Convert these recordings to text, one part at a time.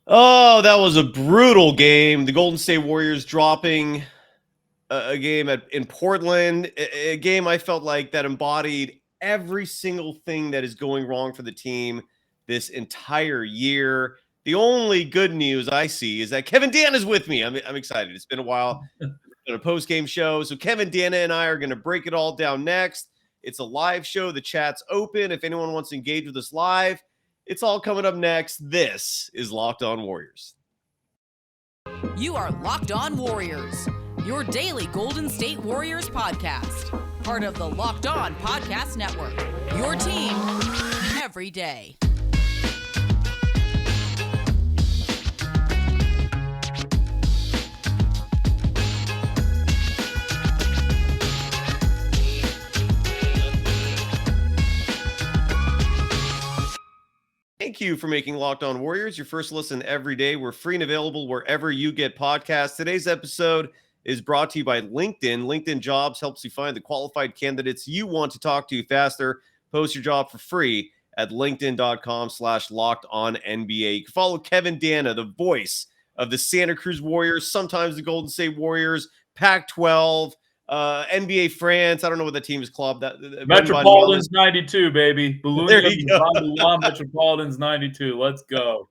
Oh, that was a brutal game. The Golden State Warriors dropping a game in Portland, a game I felt like that embodied every single thing that is going wrong for the team this entire year. The only good news I see is that Kevin Danna is with me. I'm excited. It's been a while. It's been a post-game show. So Kevin, Danna, and I are going to break it all down next. It's a live show. The chat's open. If anyone wants to engage with us live, it's all coming up next. This is Locked On Warriors. You are Locked On Warriors, your daily Golden State Warriors podcast. Part of the Locked On Podcast Network, your team every day. Thank you for making Locked On Warriors your first listen every day. We're free and available wherever you get podcasts. Today's episode is brought to you by LinkedIn. LinkedIn Jobs helps you find the qualified candidates you want to talk to faster. Post your job for free at linkedin.com/lockedonnba. You can follow Kevin Danna, the voice of the Santa Cruz Warriors, sometimes the Golden State Warriors, Pac-12, NBA France. I don't know what the team is clubbed. Metropolitans 92, baby. There you go. Metropolitans 92. Let's go.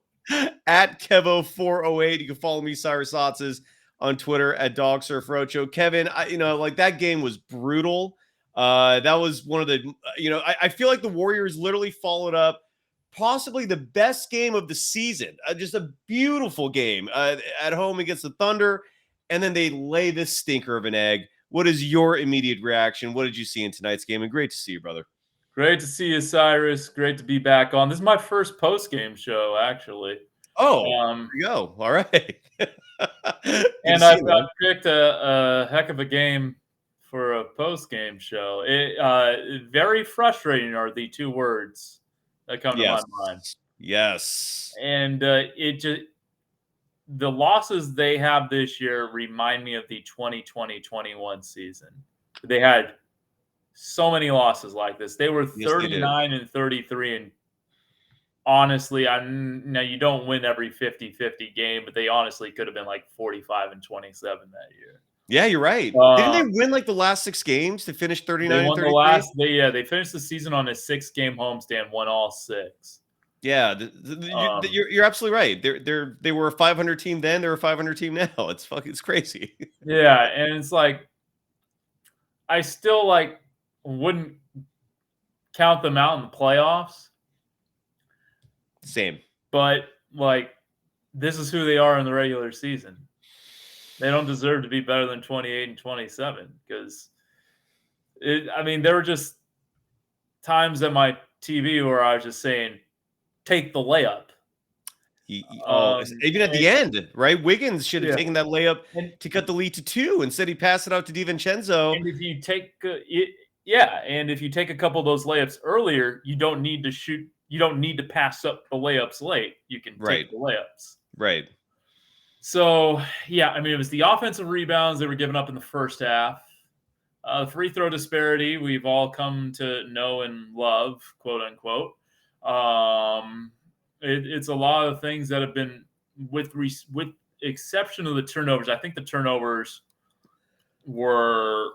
At Kevo408. You can follow me, Cyrus Saatsaz, on Twitter at DogSurfRocho. Kevin, that game was brutal. That was one of the, I feel like the Warriors literally followed up possibly the best game of the season. Just a beautiful game at home against the Thunder. And then they lay this stinker of an egg. What is your immediate reaction? What did you see in tonight's game? And great to see you, brother. Great to see you, Cyrus. Great to be back on. This is my first post-game show, actually. Oh, there you go. All right. And I've picked a heck of a game for a post-game show. Very frustrating are the two words that come to my mind. Yes. And the losses they have this year remind me of the 2020-21 season. They had so many losses like this. They were 39-33, and honestly, now you don't win every 50-50 game, but they honestly could have been like 45-27 that year. Yeah, you're right. Didn't they win like the last 6 games to finish 39-33? They finished the season on a 6-game homestand, won all 6. Yeah, you're absolutely right. They were a 500 team then. They're a 500 team now. It's crazy. Yeah, and it's like I still wouldn't count them out in the playoffs. Same, but this is who they are in the regular season. They don't deserve to be better than 28-27 because there were just times at my TV where I was just saying, take the layup. Even at the end, right? Wiggins should have taken that layup to cut the lead to 2. Instead, he passed it out to DiVincenzo. And if you take, and if you take a couple of those layups earlier, you don't need to shoot. You don't need to pass up the layups late. You can take the layups. Right. So, it was the offensive rebounds they were giving up in the first half. The free throw disparity we've all come to know and love, quote unquote. It's a lot of things that have been with exception of the turnovers. I think the turnovers were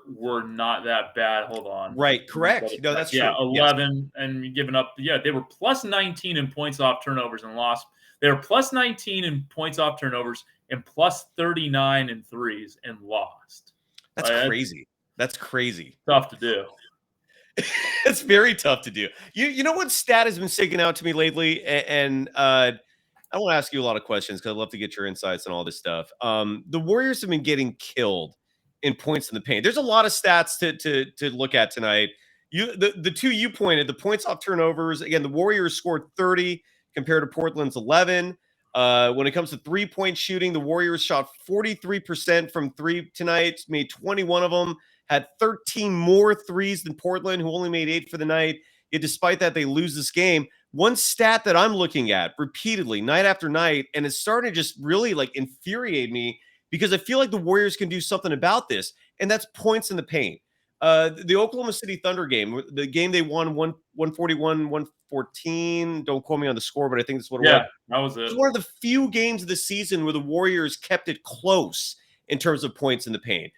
not that bad. Hold on. Right. Correct. No, that's true. 11 and giving up. Yeah, they were plus 19 in points off turnovers and lost. They were plus 19 in points off turnovers and plus 39 in threes and lost. That's crazy. That's crazy. Tough to do. It's very tough to do. You know what stat has been sticking out to me lately? And I want to ask you a lot of questions because I'd love to get your insights on all this stuff. The Warriors have been getting killed in points in the paint. There's a lot of stats to look at tonight. The two you pointed, the points off turnovers. Again, the Warriors scored 30 compared to Portland's 11. When it comes to 3-point shooting, the Warriors shot 43% from 3 tonight, made 21 of them. Had 13 more threes than Portland, who only made 8 for the night. Yet despite that, they lose this game. One stat that I'm looking at repeatedly, night after night, and it's starting to just really infuriate me because I feel like the Warriors can do something about this, and that's points in the paint. The Oklahoma City Thunder game, the game they won 141-114. Don't quote me on the score, but I think that's what it was. Yeah, that was it. It was one of the few games of the season where the Warriors kept it close in terms of points in the paint.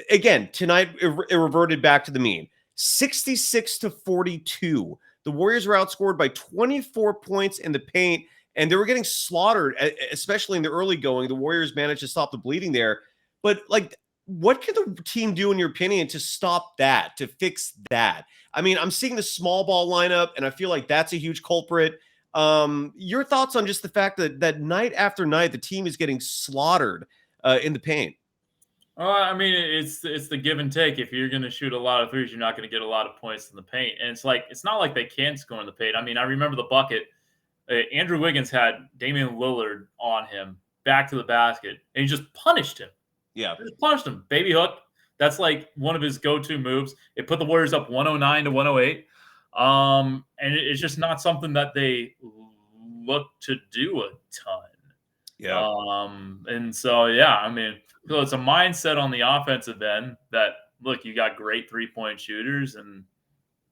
Again, tonight it reverted back to the mean. 66-42. The Warriors were outscored by 24 points in the paint, and they were getting slaughtered, especially in the early going. The Warriors managed to stop the bleeding there. But, like, what can the team do, in your opinion, to stop that, to fix that? I mean, I'm seeing the small ball lineup, and I feel like that's a huge culprit. Your thoughts on just the fact that night after night, the team is getting slaughtered in the paint? I mean, it's the give and take. If you're going to shoot a lot of threes, you're not going to get a lot of points in the paint. And it's not like they can't score in the paint. I mean, I remember the bucket. Andrew Wiggins had Damian Lillard on him, back to the basket, and he just punished him. Yeah, he just punished him. Baby hook. That's like one of his go-to moves. It put the Warriors up 109-108. And it's just not something that they look to do a ton. Yeah. And so, yeah, I mean, so it's a mindset on the offensive end that, look, you got great three-point shooters and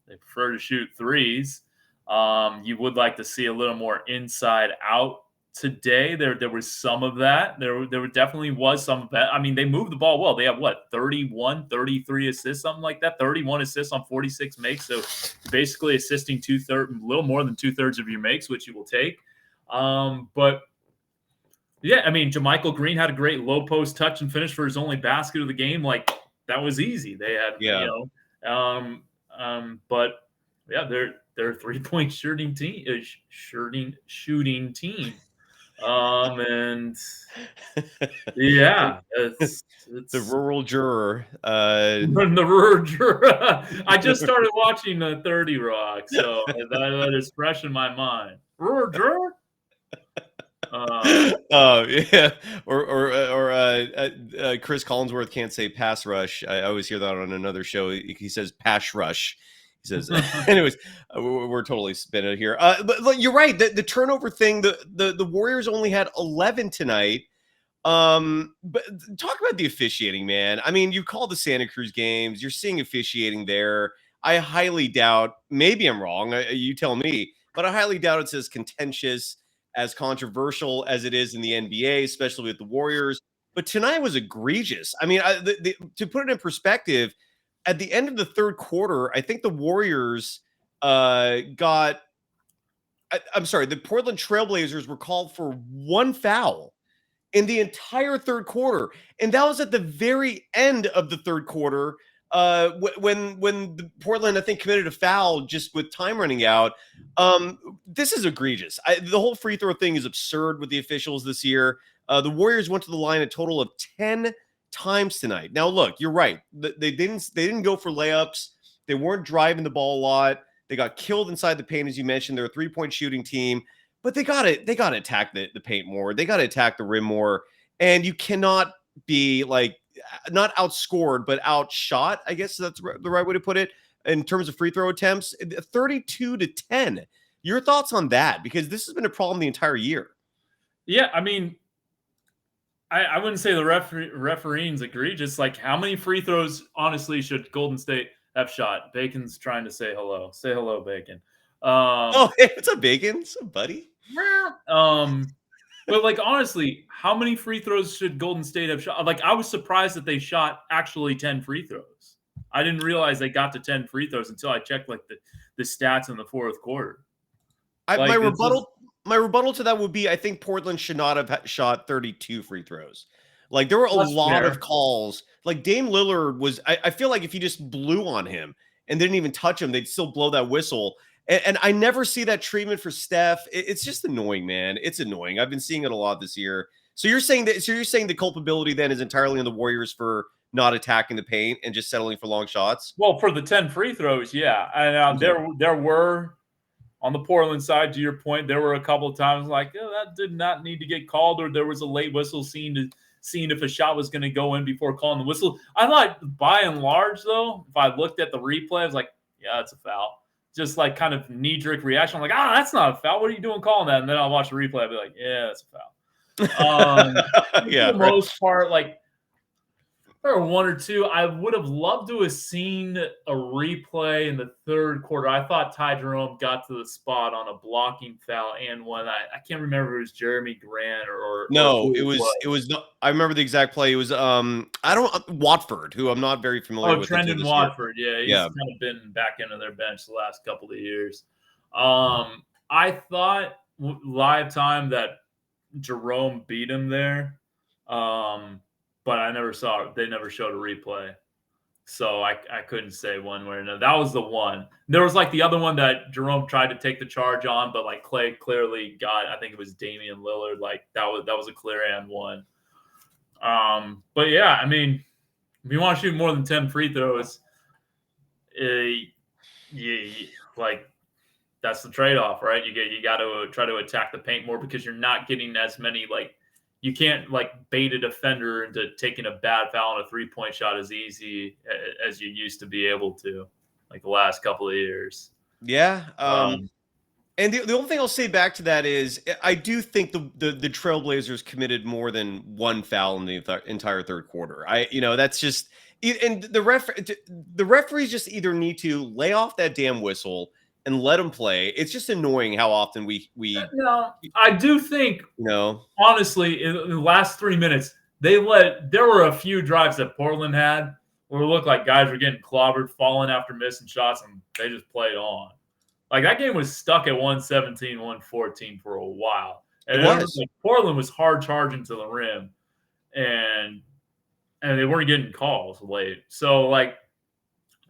they prefer to shoot threes. You would like to see a little more inside out today. There was some of that. There definitely was some of that. I mean, they moved the ball well. They have 31, 33 assists, something like that. 31 assists on 46 makes. So basically assisting a little more than 2/3 of your makes, which you will take. But yeah, I mean, JaMychal Green had a great low post touch and finish for his only basket of the game. Like, that was easy. They had, but yeah, they're a 3-point shooting team. And yeah, it's the rural juror. The rural juror. I just started watching 30 Rock, so that is fresh in my mind. Rural juror. Yeah, or Chris Collinsworth can't say pass rush. I always hear that on another show. He says pass rush. He says, anyways, we're totally spinning here. But look, you're right. The turnover thing. The Warriors only had 11 tonight. But talk about the officiating, man. I mean, you call the Santa Cruz games. You're seeing officiating there. I highly doubt. Maybe I'm wrong. You tell me. But I highly doubt it's as contentious, as controversial as it is in the NBA, especially with the Warriors. But tonight was egregious. I mean, to put it in perspective, at the end of the third quarter, I think the Warriors the Portland Trailblazers were called for one foul in the entire third quarter. And that was at the very end of the third quarter when the Portland, I think, committed a foul just with time running out. This is egregious. The whole free throw thing is absurd with the officials this year. The Warriors went to the line a total of 10 times tonight. Now, look, you're right. They didn't go for layups. They weren't driving the ball a lot. They got killed inside the paint, as you mentioned. They're a 3-point shooting team, but they got to attack the paint more. They got to attack the rim more. And you cannot be not outscored, but outshot. I guess that's the right way to put it in terms of free throw attempts. 32-10. Your thoughts on that? Because this has been a problem the entire year. Yeah, I mean, I wouldn't say the refereeing's egregious. Like, how many free throws, honestly, should Golden State have shot? Bacon's trying to say hello. Say hello, Bacon. Hey, what's up, Bacon? What's up, buddy? But, like, honestly, how many free throws should Golden State have shot? Like, I was surprised that they shot actually 10 free throws. I didn't realize they got to 10 free throws until I checked, like, the stats in the fourth quarter. My rebuttal to that would be, I think Portland should not have shot 32 free throws. Like, there were a lot of calls. Like, Dame Lillard was, I feel like if you just blew on him and didn't even touch him, they'd still blow that whistle. And I never see that treatment for Steph. It's just annoying, man. It's annoying. I've been seeing it a lot this year. So you're saying the culpability then is entirely on the Warriors for not attacking the paint and just settling for long shots? Well, for the 10 free throws, yeah. And there were, on the Portland side, to your point, there were a couple of times like, that did not need to get called, or there was a late whistle seeing if a shot was going to go in before calling the whistle. I thought, by and large, though, if I looked at the replay, I was like, yeah, it's a foul. Just like kind of knee-jerk reaction. I'm like, that's not a foul. What are you doing calling that? And then I'll watch the replay. I'll be like, yeah, that's a foul. For the most part, like, Or one or two. I would have loved to have seen a replay in the third quarter. I thought Ty Jerome got to the spot on a blocking foul and one. I can't remember if it was Jeremy Grant or No, who it was not. I remember the exact play. It was Watford, who I'm not very familiar with. Trendon Watford. Year. Yeah, he's kind of been back into their bench the last couple of years. I thought live time that Jerome beat him there. But I never saw it. They never showed a replay. So I couldn't say one way or another. That was the one. There was like the other one that Jerome tried to take the charge on, but like Clay clearly got, I think it was Damian Lillard. Like that was a clear and one. But yeah, I mean, if you want to shoot more than 10 free throws, like that's the trade-off, right? You got to try to attack the paint more because you're not getting as many like. You can't like bait a defender into taking a bad foul on a 3-point shot as easy as you used to be able to, like the last couple of years. Yeah. And the only thing I'll say back to that is I do think the Trailblazers committed more than one foul in the entire third quarter. That's just, and the referees just either need to lay off that damn whistle and let them play. It's just annoying how often we. No, I do think. Honestly, in the last 3 minutes, there were a few drives that Portland had where it looked like guys were getting clobbered, falling after missing shots, and they just played on. Like that game was stuck at 117, 114 for a while, and Portland was hard charging to the rim, and they weren't getting calls late. So like.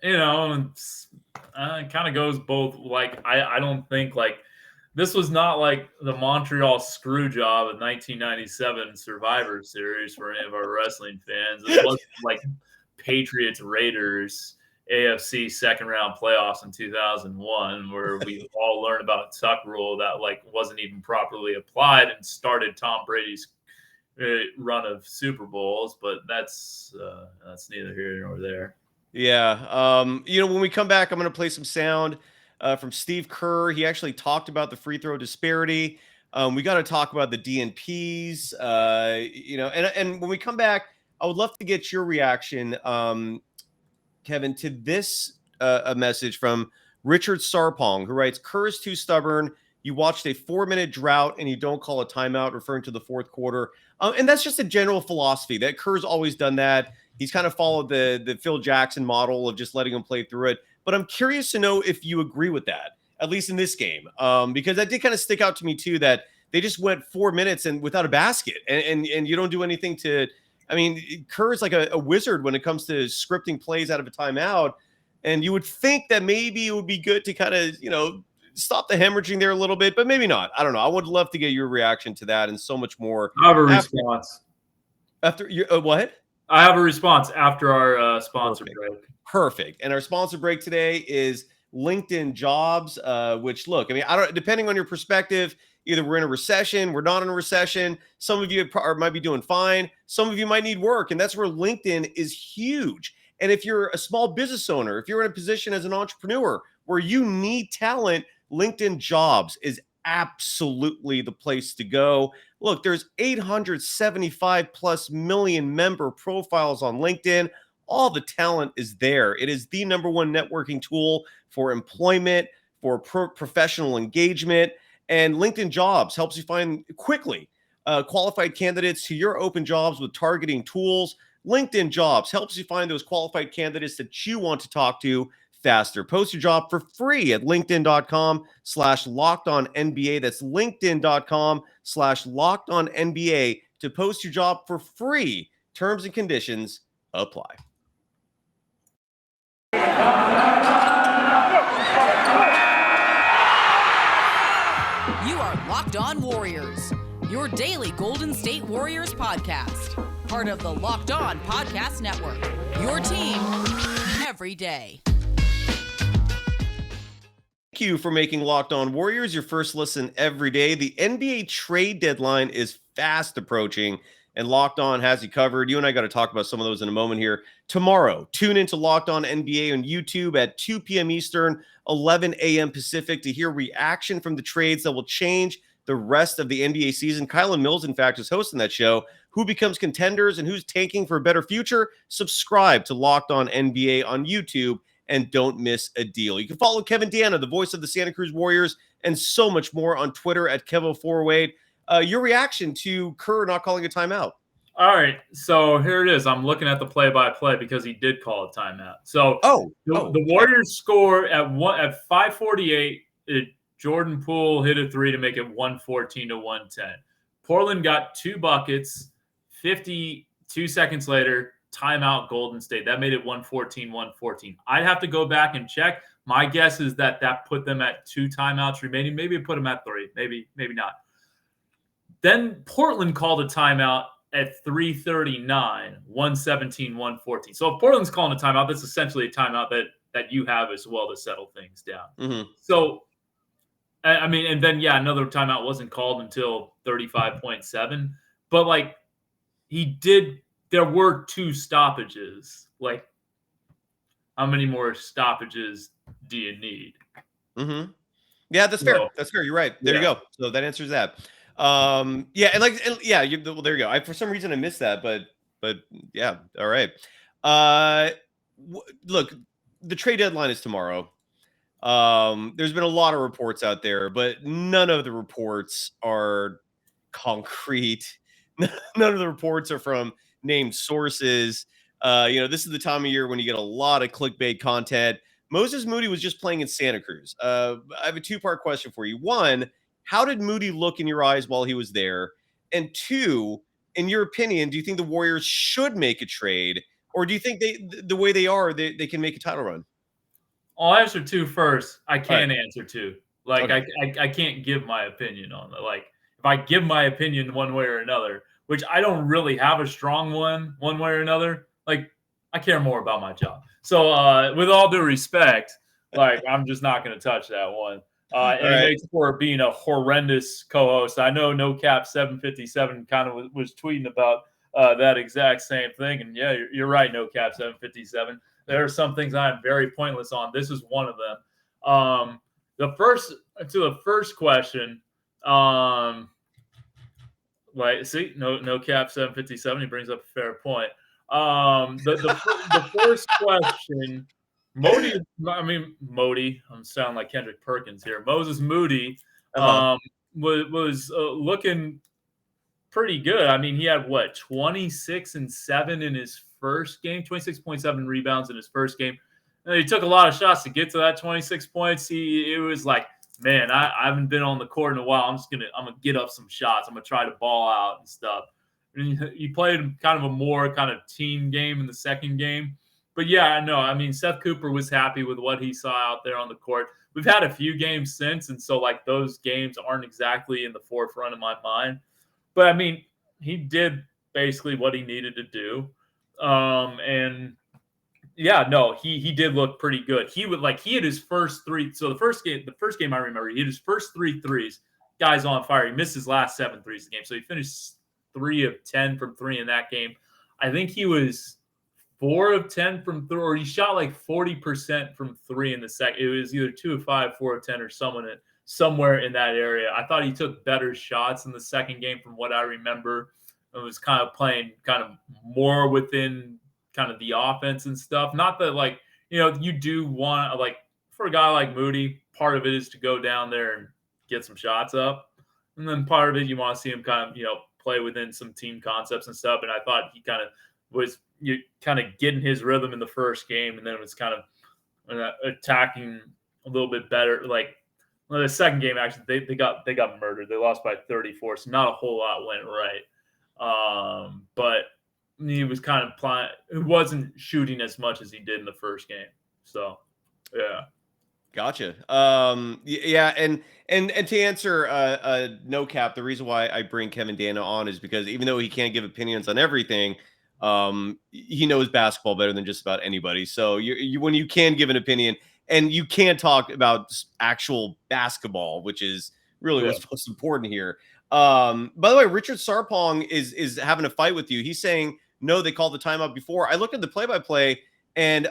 It kind of goes both. Like, I don't think like this was not like the Montreal screw job of 1997 Survivor Series for any of our wrestling fans. It wasn't like Patriots Raiders AFC second round playoffs in 2001, where we all learned about a tuck rule that like wasn't even properly applied and started Tom Brady's run of Super Bowls. But that's neither here nor there. Yeah. When we come back, I'm going to play some sound from Steve Kerr. He actually talked about the free throw disparity. We got to talk about the DNPs, and when we come back, I would love to get your reaction, Kevin, to this a message from Richard Sarpong, who writes, Kerr is too stubborn. You watched a 4-minute drought and you don't call a timeout, referring to the fourth quarter. And that's just a general philosophy that Kerr's always done that. He's kind of followed the Phil Jackson model of just letting him play through it. But I'm curious to know if you agree with that, at least in this game, because that did kind of stick out to me too, that they just went 4 minutes and without a basket and you don't do anything to, I mean, Kerr's like a wizard when it comes to scripting plays out of a timeout. And you would think that maybe it would be good to kind of, stop the hemorrhaging there a little bit, but maybe not. I don't know. I would love to get your reaction to that and so much more. I have a response. After you, what? I have a response after our sponsor break. Perfect. And our sponsor break today is LinkedIn Jobs, which, look, I mean, depending on your perspective, either we're in a recession, we're not in a recession. Some of you might be doing fine. Some of you might need work. And that's where LinkedIn is huge. And if you're a small business owner, if you're in a position as an entrepreneur where you need talent, LinkedIn Jobs is absolutely the place to go. Look, there's 875 plus million member profiles on LinkedIn. All the talent is there. It is the number one networking tool for employment, for professional engagement. And LinkedIn Jobs helps you find quickly qualified candidates to your open jobs with targeting tools. LinkedIn Jobs helps you find those qualified candidates that you want to talk to faster. Post your job for free at linkedin.com/lockedonnba. That's linkedin.com/lockedonnba to post your job for free. Terms and conditions apply. You are Locked On Warriors, your daily Golden State Warriors podcast. Part of the Locked On Podcast Network, your team every day. Thank you for making Locked On Warriors your first listen every day. The NBA trade deadline is fast approaching, and Locked On has you covered. You and I got to talk about some of those in a moment here. Tomorrow, tune into Locked On NBA on YouTube at 2 p.m. Eastern, 11 a.m. Pacific to hear reaction from the trades that will change the rest of the NBA season. Kylan Mills, in fact, is hosting that show. Who becomes contenders and who's tanking for a better future? Subscribe to Locked On NBA on YouTube and don't miss a deal. You can follow Kevin Danna, the voice of the Santa Cruz Warriors, and so much more on Twitter at Kevo408. Your reaction to Kerr not calling a timeout? All right, so here it is. I'm looking at the play-by-play because he did call a timeout. So the Warriors score at 5:48. Jordan Poole hit a three to make it 114-110. Portland got 2 buckets. 52 seconds later, timeout Golden State. That made it 114-114. I'd have to go back and check. My guess is that put them at 2 timeouts remaining. Maybe it put them at 3. Maybe not. Then Portland called a timeout at 3:39, 117-114. So if Portland's calling a timeout, that's essentially a timeout that you have as well to settle things down. Mm-hmm. So, I mean, and then, another timeout wasn't called until 35.7. But, like, there were 2 stoppages. Like, how many more stoppages do you need? Mm-hmm. Yeah, that's fair. That's fair. You're right. There you go. So that answers that. There you go. For some reason I missed that, but yeah. All right. Look, the trade deadline is tomorrow. There's been a lot of reports out there, but none of the reports are concrete. None of the reports are from named sources. This is the time of year when you get a lot of clickbait content. Moses Moody was just playing in Santa Cruz. I have a 2-part question for you. 1, how did Moody look in your eyes while he was there? And 2, in your opinion, do you think the Warriors should make a trade, or do you think the way they are, they can make a title run? I'll answer 2 first. I can't answer 2. Like, okay. I can't give my opinion on it. Like, if I give my opinion one way or another, which I don't really have a strong one way or another, like, I care more about my job. So with all due respect, like, I'm just not going to touch that one. It makes for being a horrendous co-host. I know No Cap 757 kind of was tweeting about that exact same thing. And yeah, you're right, No Cap 757. There are some things I'm very pointless on. This is one of them. The first question, No Cap 757. He brings up a fair point. The first question, Modi. I'm sounding like Kendrick Perkins here. Moses Moody was looking pretty good. I mean, he had 26 and 7 in his first game, 26.7 rebounds in his first game. And he took a lot of shots to get to that 26 points. It was like, man, I haven't been on the court in a while. I'm gonna get up some shots. I'm gonna try to ball out and stuff. And he played kind of a more kind of team game in the second game. But yeah, no, I mean, Seth Cooper was happy with what he saw out there on the court. We've had a few games since, and so like those games aren't exactly in the forefront of my mind. But I mean, he did basically what he needed to do. And yeah, no, he did look pretty good. He had his first 3. So the first game I remember, he had his first 3 threes. Guy's on fire. He missed his last 7 threes in the game. So he finished 3 of 10 from 3 in that game. I think he was 4 of 10 from 3, or he shot like 40% from 3 in the second. It was either 2 of 5, 4 of 10, or somewhere in that area. I thought he took better shots in the second game from what I remember. It was kind of playing kind of more within kind of the offense and stuff. Not that you do want, like, for a guy like Moody, part of it is to go down there and get some shots up. And then part of it, you want to see him kind of, play within some team concepts and stuff. And I thought he kind of was getting his rhythm in the first game, and then it was kind of attacking a little bit better. Like, the second game, actually, they got murdered. They lost by 34, so not a whole lot went right. But he was kind of playing. He wasn't shooting as much as he did in the first game. So, yeah. Gotcha. Yeah, and to answer No Cap, the reason why I bring Kevin Danna on is because even though he can't give opinions on everything, he knows basketball better than just about anybody. So you when you can give an opinion and you can talk about actual basketball, which is really what's most important here. By the way, Richard Sarpong is having a fight with you. He's saying, no, they called the timeout before. I looked at the play-by-play, and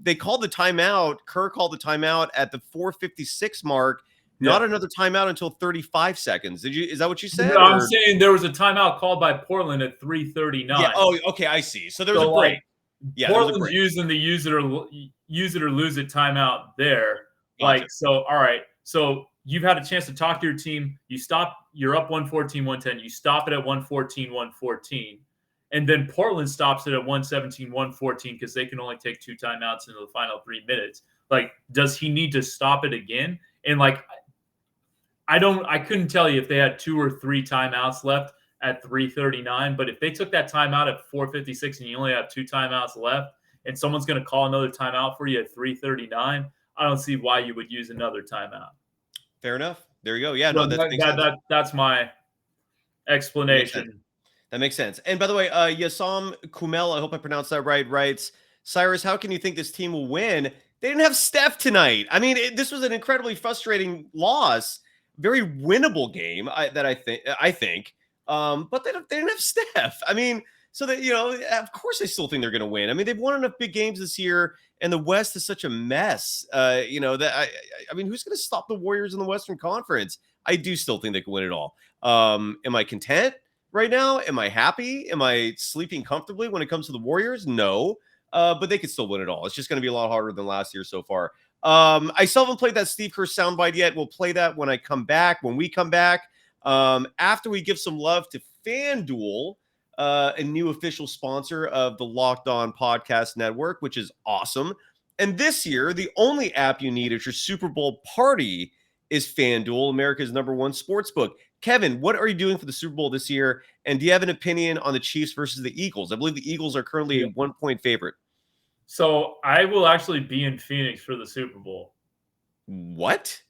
they called the timeout. Kerr called the timeout at the 4:56 mark. not another timeout until 35 seconds. Is that what you said? No, I'm saying there was a timeout called by Portland at 3:39. Yeah. Oh, okay. I see. So there was a break. Portland's using the use it or lose it timeout there. Gotcha. So, all right. So you've had a chance to talk to your team. You're up 114, 110. You stop it at 114, 114. And then Portland stops it at 117, 114 because they can only take 2 timeouts in the final 3 minutes. Does he need to stop it again? And I couldn't tell you if they had 2 or 3 timeouts left at 3:39, but if they took that timeout at 4:56 and you only have 2 timeouts left and someone's going to call another timeout for you at 3:39, I don't see why you would use another timeout. Fair enough. There you go. Yeah, no, that's my explanation. That makes sense. And by the way, Yassam Kumel, I hope I pronounced that right, writes, Cyrus, how can you think this team will win? They didn't have Steph tonight. I mean, this was an incredibly frustrating loss. Very winnable game, I think. But they didn't have Steph. I mean, so that, of course they still think they're going to win. I mean, they've won enough big games this year, and the West is such a mess. I mean, who's going to stop the Warriors in the Western Conference? I do still think they can win it all. Am I content right now? Am I happy? Am I sleeping comfortably when it comes to the Warriors? No. But they could still win it all. It's just going to be a lot harder than last year so far. I still haven't played that Steve Kerr soundbite yet. We'll play that when we come back. After we give some love to FanDuel, a new official sponsor of the Locked On Podcast Network, which is awesome. And this year, the only app you need at your Super Bowl party is FanDuel, America's #1 sportsbook. Kevin, what are you doing for the Super Bowl this year? And do you have an opinion on the Chiefs versus the Eagles? I believe the Eagles are currently a 1-point favorite. So I will actually be in Phoenix for the Super Bowl. What?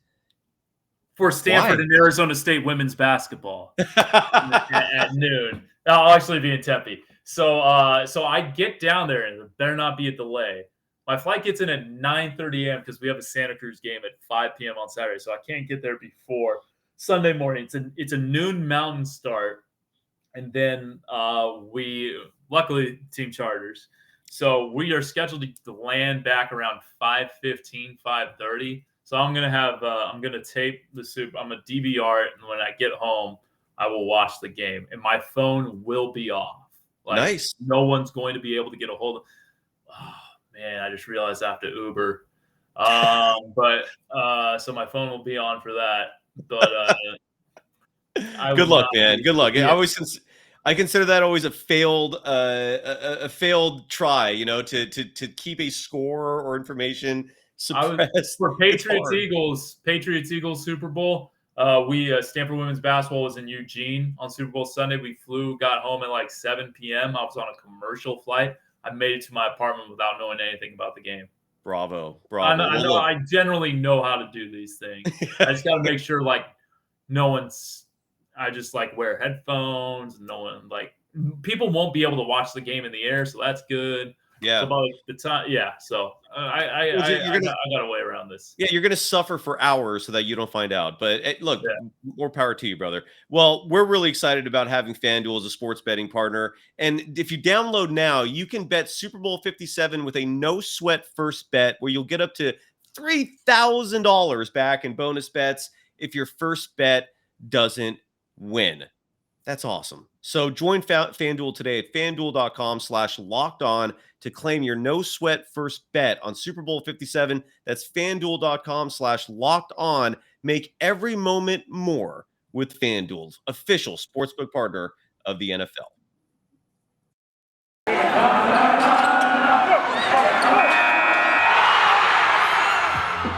For Stanford and Arizona State women's basketball at noon. I'll actually be in Tempe. So I get down there, and there better not be a delay. My flight gets in at 9:30 a.m. because we have a Santa Cruz game at 5 p.m. on Saturday, so I can't get there before Sunday morning. It's a noon Mountain start, and then we luckily team charters, so we are scheduled to land back around 5:15, 5:30. So I'm gonna tape the Super. I'm gonna DVR it, and when I get home, I will watch the game, and my phone will be off. Nice. No one's going to be able to get a hold of. Oh man, I just realized I have to Uber. So my phone will be on for that. But good luck, man. Good luck. Yeah. I consider that always a failed try, to keep a score or information suppressed. For Patriots Eagles Super Bowl. Stanford women's basketball was in Eugene on Super Bowl Sunday. We got home at 7 p.m. I was on a commercial flight. I made it to my apartment without knowing anything about the game. Bravo. I generally know how to do these things. I just got to make sure no one's. I just wear headphones. No one people won't be able to watch the game in the air, so that's good. Yeah. So about the time, yeah. So I got a way around this. Yeah, you're gonna suffer for hours so that you don't find out. But look, more power to you, brother. Well, we're really excited about having FanDuel as a sports betting partner. And if you download now, you can bet Super Bowl 57 with a no sweat first bet, where you'll get up to $3,000 back in bonus bets if your first bet doesn't win. That's awesome. So join FanDuel today at FanDuel.com/lockedon to claim your no sweat first bet on Super Bowl 57. That's FanDuel.com/lockedon. Make every moment more with FanDuel, official sportsbook partner of the NFL.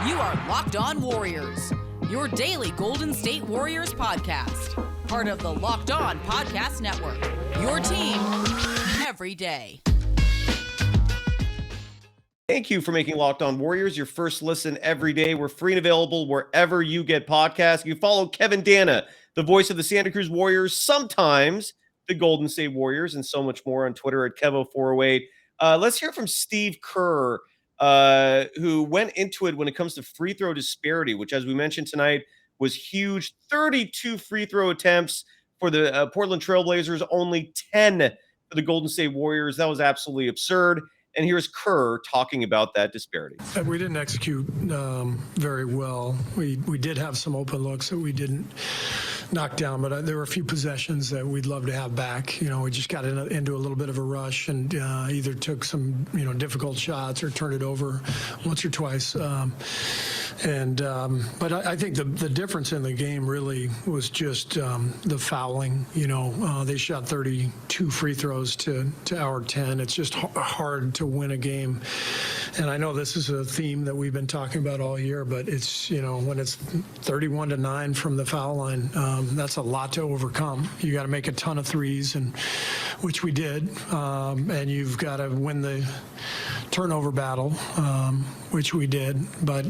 You are Locked On Warriors, your daily Golden State Warriors podcast. Part of the Locked On Podcast Network, your team every day. Thank you for making Locked On Warriors your first listen every day. We're free and available wherever you get podcasts. You follow Kevin Danna, the voice of the Santa Cruz Warriors, sometimes the Golden State Warriors, and so much more on Twitter at Kevo408. Let's hear from Steve Kerr, who went into it when it comes to free throw disparity, which, as we mentioned tonight, was huge. 32 free throw attempts for the Portland Trailblazers, only 10 for the Golden State Warriors. That was absolutely absurd. And here's Kerr talking about that disparity. We didn't execute very well. We did have some open looks that we didn't knock down, but there were a few possessions that we'd love to have back. We just got into a little bit of a rush and either took some difficult shots or turned it over once or twice. But I think the difference in the game really was just the fouling. They shot 32 free throws to our 10. It's just hard to win a game. And I know this is a theme that we've been talking about all year, but it's, when it's 31-9 from the foul line, that's a lot to overcome. You got to make a ton of threes, and which we did. And you've got to win the turnover battle, which we did. But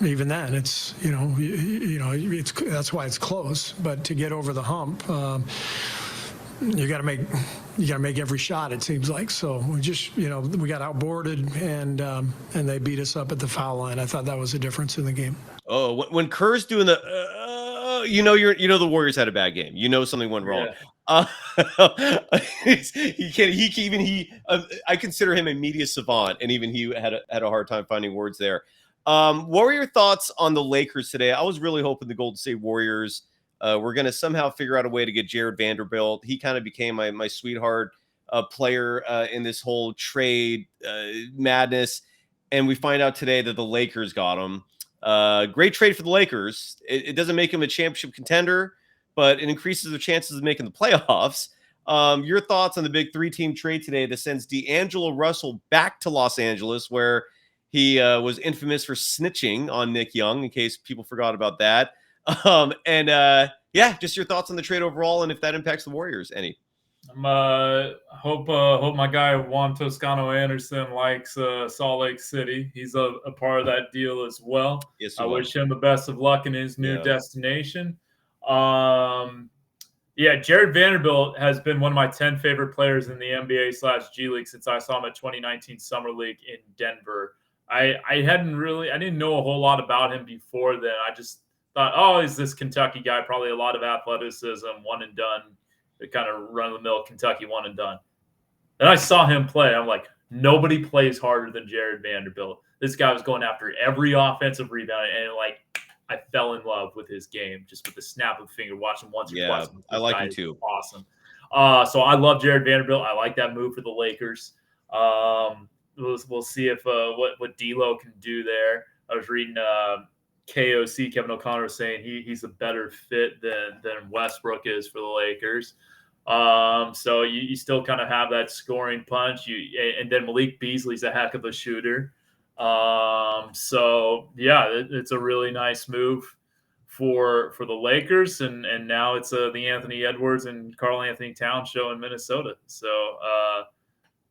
even then, it's it's that's why it's close. But to get over the hump, you got to make every shot. It seems like. So we just we got outboarded and they beat us up at the foul line. I thought that was a difference in the game. Oh, when Kerr's doing the the Warriors had a bad game. Something went wrong. Yeah. I consider him a media savant, and even he had a hard time finding words there. What were your thoughts on the Lakers today? I was really hoping the Golden State Warriors were going to somehow figure out a way to get Jared Vanderbilt. He kind of became my sweetheart player in this whole trade madness. And we find out today that the Lakers got him. Great trade for the Lakers. It doesn't make him a championship contender, but it increases their chances of making the playoffs. Your thoughts on the big 3-team trade today that sends D'Angelo Russell back to Los Angeles, where he was infamous for snitching on Nick Young, in case people forgot about that. Just your thoughts on the trade overall, and if that impacts the Warriors any. Hope my guy Juan Toscano Anderson likes Salt Lake City. He's a part of that deal as well. Yes, I wish him the best of luck in his new destination. Jared Vanderbilt has been one of my 10 favorite players in the NBA/G League since I saw him at 2019 Summer League in Denver. I didn't know a whole lot about him before then. I just thought, he's this Kentucky guy, probably a lot of athleticism, one and done, the kind of run-of-the-mill Kentucky one and done. Then I saw him play. I'm like, nobody plays harder than Jared Vanderbilt. This guy was going after every offensive rebound, and I fell in love with his game just with the snap of the finger. Watch him once or twice. I like him too. Awesome. So I love Jared Vanderbilt. I like that move for the Lakers. We'll see if what D'Lo can do there. I was reading KOC, Kevin O'Connor, was saying he's a better fit than Westbrook is for the Lakers. So you still kind of have that scoring punch. And then Malik Beasley's a heck of a shooter. It's a really nice move for the Lakers, and now it's the Anthony Edwards and Karl Anthony Towns show in Minnesota. So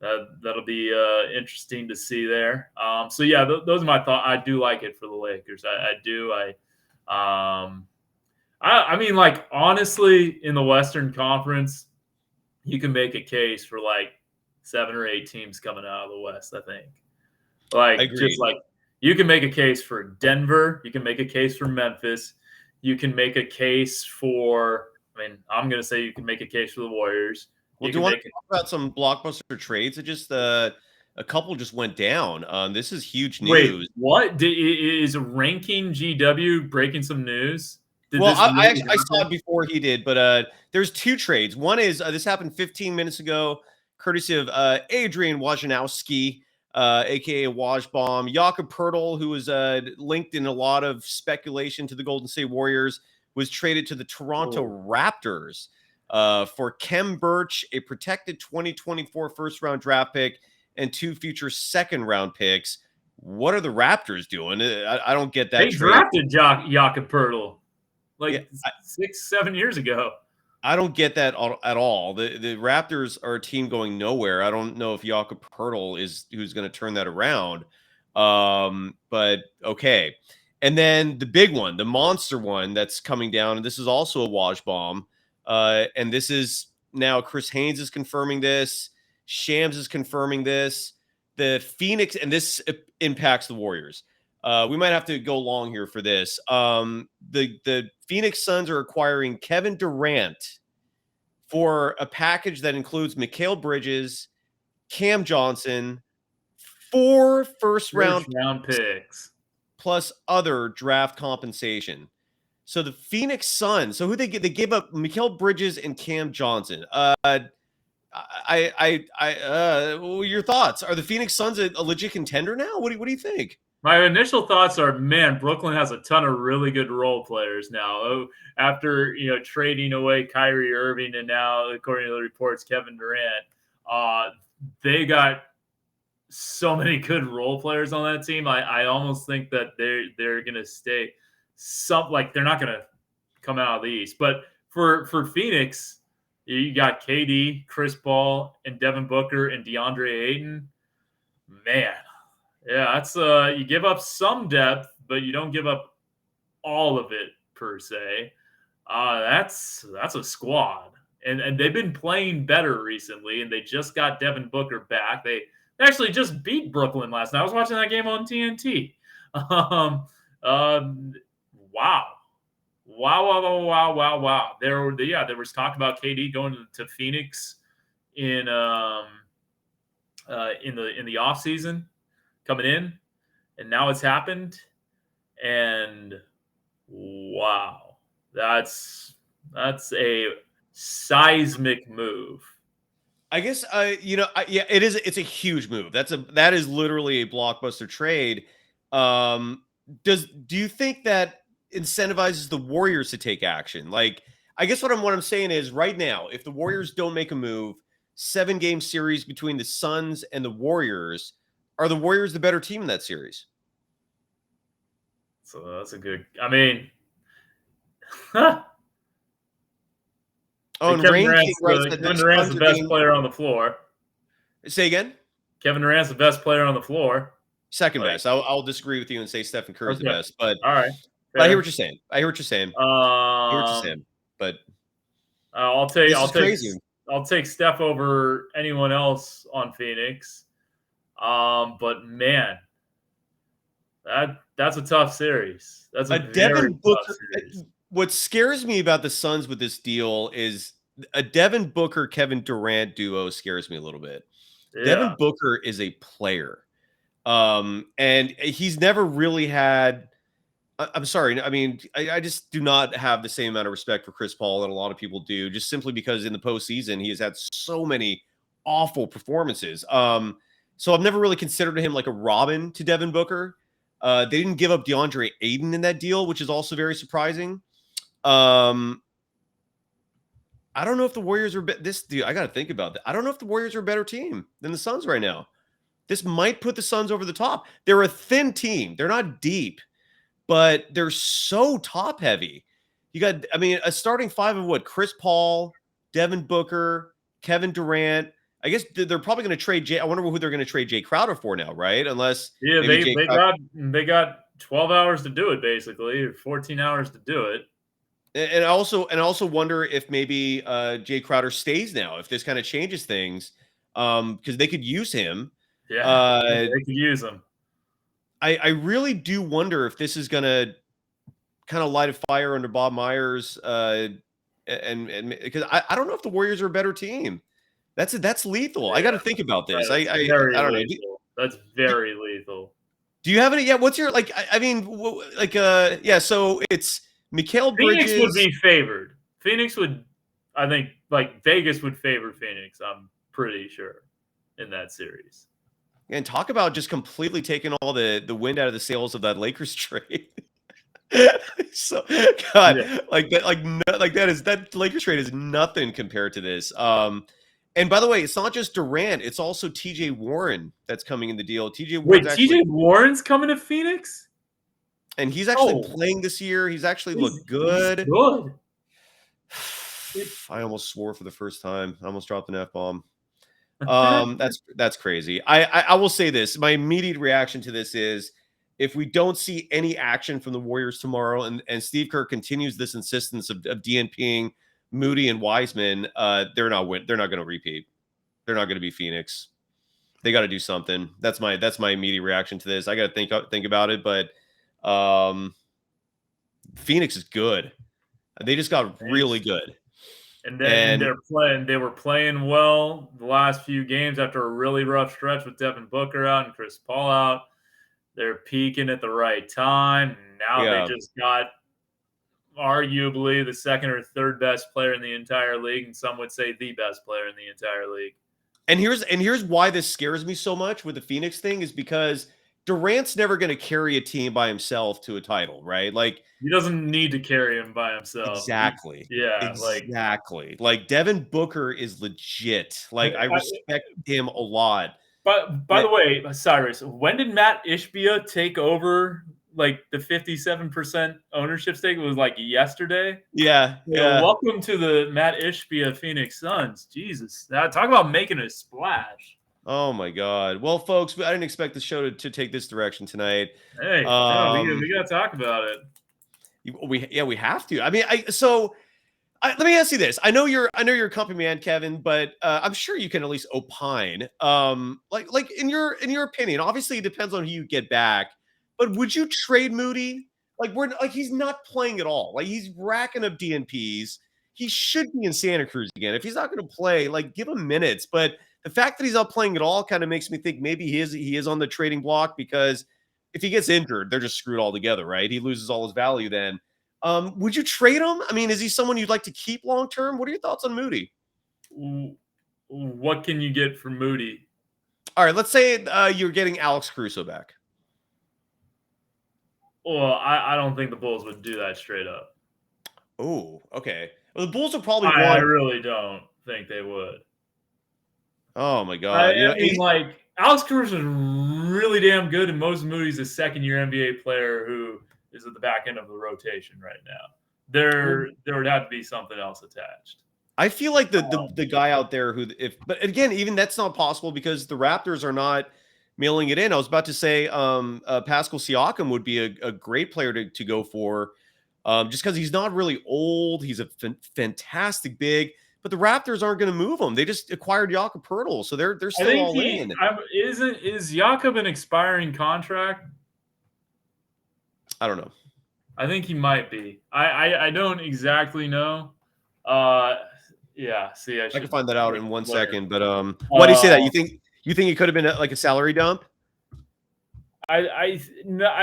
that'll be interesting to see there. Those are my thoughts. I do like it for the Lakers. I do. I mean, like, honestly, in the Western Conference, you can make a case for like 7 or 8 teams coming out of the West, I think. You can make a case for Denver. You can make a case for Memphis. You can make a case for, I'm going to say you can make a case for the Warriors. Well, do you want to talk about some blockbuster trades? It just a couple just went down. This is huge news. Wait, what? Is Ranking GW breaking some news? I saw it before he did, but there's 2 trades. One is this happened 15 minutes ago, courtesy of Adrian Wojnarowski, a.k.a. Wojbomb. Jakob Poeltl, who was linked in a lot of speculation to the Golden State Warriors, was traded to the Toronto Raptors for Kem Birch, a protected 2024 first-round draft pick, and 2 future second-round picks. What are the Raptors doing? I don't get that. They drafted Jakob Poeltl 6-7 years ago. I don't get that at all. The Raptors are a team going nowhere. I don't know if Jakob Poeltl is who's going to turn that around. But okay. And then the big one, the monster one that's coming down, and this is also a wash bomb. And this is now Chris Haynes is confirming this. Shams is confirming this. The Phoenix, and this impacts the Warriors. We might have to go long here for this. The Phoenix Suns are acquiring Kevin Durant for a package that includes Mikal Bridges, Cam Johnson, 4 first-round picks plus other draft compensation. So the Phoenix Suns. So who they gave up Mikal Bridges and Cam Johnson. Your thoughts? Are the Phoenix Suns a legit contender now? What do you think? My initial thoughts are, man, Brooklyn has a ton of really good role players now. Oh, after trading away Kyrie Irving and now, according to the reports, Kevin Durant, they got so many good role players on that team. I almost think that they're gonna stay they're not gonna come out of the East. But for Phoenix, you got KD, Chris Paul, and Devin Booker and DeAndre Ayton. Man, yeah, that's you give up some depth, but you don't give up all of it per se. That's a squad, and they've been playing better recently, and they just got Devin Booker back. They actually just beat Brooklyn last night. I was watching that game on TNT. Wow. There was talk about KD going to Phoenix in the offseason, coming in, and now it's happened. And wow, that's a seismic move. I guess it is. It's a huge move. That is literally a blockbuster trade. Do you think that incentivizes the Warriors to take action? Like, I guess what I'm saying is, right now, if the Warriors don't make a move, 7-game series between the Suns and the Warriors, are the Warriors the better team in that series? So that's a good. I mean, oh, and Kevin Kevin Durant's the best player on the floor. Say again? Kevin Durant's the best player on the floor. Second best. I'll disagree with you and say Steph Curry is the best. But all right. But I hear what you're saying. But I'll take Steph over anyone else on Phoenix. But man, that's a tough series. That's a Devin Booker. Series. What scares me about the Suns with this deal is a Devin Booker Kevin Durant duo scares me a little bit. Yeah. Devin Booker is a player. And he's never really had. I'm sorry. I mean, I just do not have the same amount of respect for Chris Paul that a lot of people do, just simply because in the postseason he has had so many awful performances. So I've never really considered him like a Robin to Devin Booker. They didn't give up DeAndre Ayton in that deal, which is also very surprising. I don't know if the Warriors are this dude. I got to think about that. I don't know if the Warriors are a better team than the Suns right now. This might put the Suns over the top. They're a thin team. They're not deep, but they're so top heavy. You got, I mean, a starting five of what? Chris Paul, Devin Booker, Kevin Durant. I guess they're probably going to trade Jay. I wonder who they're going to trade Jay Crowder for now, right? Unless they got 12 hours to do it, basically, or 14 hours to do it. And I also wonder if maybe Jay Crowder stays now, if this kind of changes things, because they could use him. Yeah, they could use him. I really do wonder if this is going to kind of light a fire under Bob Myers, and because I don't know if the Warriors are a better team. That's lethal. Yeah. I got to think about this. I don't know. That's very lethal. Do you have any? Yeah. What's your like? I mean, like yeah. So it's Mikal Bridges. Phoenix would be favored. Phoenix would, I think, like Vegas would favor Phoenix. I'm pretty sure in that series. And talk about just completely taking all the wind out of the sails of that Lakers trade. So God, yeah. that Lakers trade is nothing compared to this. And by the way, it's not just Durant; it's also TJ Warren that's coming in the deal. TJ Warren's coming to Phoenix, and he's actually playing this year. He's actually looked good. Good. I almost swore for the first time. I almost dropped an F-bomb. That's crazy. I will say this. My immediate reaction to this is, if we don't see any action from the Warriors tomorrow, and Steve Kerr continues this insistence of DNPing Moody and Wiseman, they're not going to repeat. They're not going to be Phoenix. They got to do something. That's my immediate reaction to this. I got to think about it, but Phoenix is good. They just got really good. And then they were playing well the last few games after a really rough stretch with Devin Booker out and Chris Paul out. They're peaking at the right time. Now they just got arguably the second or third best player in the entire league, and some would say the best player in the entire league. And here's why this scares me so much with the Phoenix thing is because Durant's never going to carry a team by himself to a title, right? Like he doesn't need to carry him by himself. Exactly. Exactly. Like Devin Booker is legit. Like I respect him a lot. But by the way, Cyrus, when did Matt Ishbia take over like the 57% ownership stake? It was like yesterday. Yeah. Welcome to the Matt Ishbia Phoenix Suns. Jesus. Talk about making a splash. Oh my God. Well, folks, I didn't expect the show to take this direction tonight. Hey, we got to talk about it. We have to. I mean, let me ask you this. I know you're a company man, Kevin, but I'm sure you can at least opine. Like in your opinion, obviously it depends on who you get back, but would you trade Moody? Like he's not playing at all. Like he's racking up DNPs. He should be in Santa Cruz again. If he's not going to play, like give him minutes. But the fact that he's not playing at all kind of makes me think maybe he is on the trading block, because if he gets injured, they're just screwed all together, right? He loses all his value then. Would you trade him? I mean, is he someone you'd like to keep long term? What are your thoughts on Moody? What can you get from Moody? All right, let's say you're getting Alex Caruso back. Well, I don't think the Bulls would do that straight up. Oh, okay. Well, the Bulls will probably I really don't think they would. Oh my God! I mean, like Alex Caruso is really damn good, and Moses Moody's a second-year NBA player who is at the back end of the rotation right now. There would have to be something else attached. I feel like the guy out there but again, even that's not possible because the Raptors are not mailing it in. I was about to say Pascal Siakam would be a great player to go for, just because he's not really old. He's a fantastic big. But the Raptors aren't going to move him. They just acquired Jakob Poeltl, so they're still all in. Is Jakob an expiring contract? I don't know. I think he might be. I don't exactly know. Yeah. See, I can find that out in 1 second. But why do you say that? You think it could have been like a salary dump? I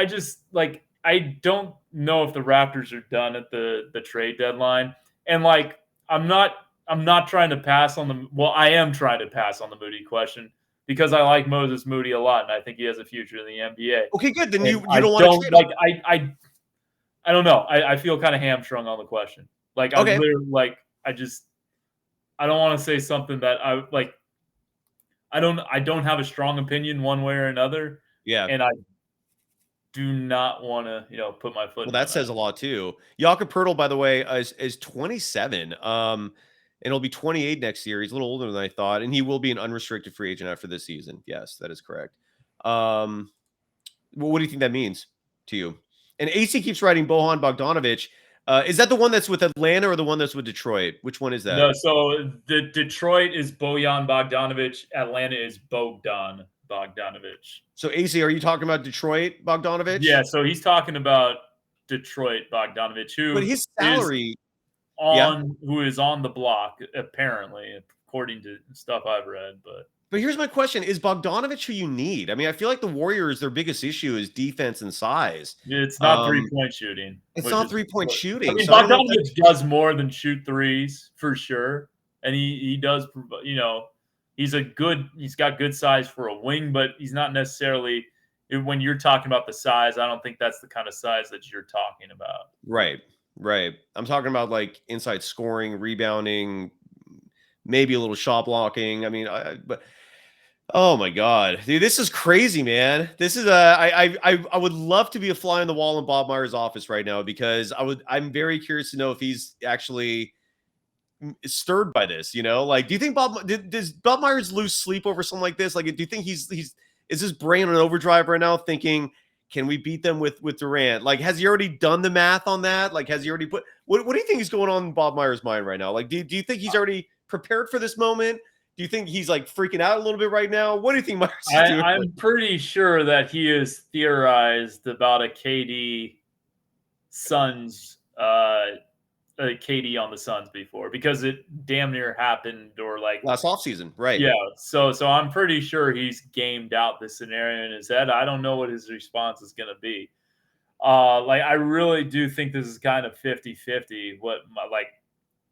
just like I don't know if the Raptors are done at the trade deadline, and like I'm not trying to pass on the. Well, I am trying to pass on the Moody question because I like Moses Moody a lot, and I think he has a future in the NBA. Okay, good. Then you don't want to trade him. I don't know. I feel kind of hamstrung on the question. Like I literally I don't want to say something that I like. I don't have a strong opinion one way or another. Yeah, and I do not want to put my foot. Well, that says a lot too. Jakob Poeltl, by the way, is 27. And he'll be 28 next year. He's a little older than I thought, and he will be an unrestricted free agent after this season. Yes, that is correct. Well, what do you think that means to you? And AC keeps writing Bojan Bogdanovic. Is that the one that's with Atlanta or the one that's with Detroit? Which one is that? No, so the Detroit is Bojan Bogdanovic. Atlanta is Bogdan Bogdanovic. So AC, are you talking about Detroit Bogdanovic? Yeah, so he's talking about Detroit Bogdanovic, but his salary who is on the block, apparently, according to stuff I've read. But here's my question. Is Bogdanovic who you need? I mean, I feel like the Warriors, their biggest issue is defense and size. It's not three-point shooting. It's not three-point shooting. I mean, Bogdanovic does more than shoot threes, for sure. And he does, he's got good size for a wing, but he's not necessarily, when you're talking about the size, I don't think that's the kind of size that you're talking about. Right. I'm talking about like inside scoring, rebounding, maybe a little shot blocking. I mean, but oh my God, dude, this is crazy, man. This is I would love to be a fly on the wall in Bob Myers' office right now, because I'm very curious to know if he's actually stirred by this, like, do you think does Bob Myers lose sleep over something like this? Like, do you think is his brain on overdrive right now thinking, can we beat them with Durant? Like, has he already done the math on that? Like, has he already what do you think is going on in Bob Myers' mind right now? Like, do you think he's already prepared for this moment? Do you think he's like freaking out a little bit right now? What do you think Myers is doing? I'm pretty sure that he has theorized about a KD Suns KD on the Suns before, because it damn near happened, or like last offseason, right? Yeah, so I'm pretty sure he's gamed out the scenario in his head. I don't know what his response is going to be. Like, I really do think this is kind of 50-50.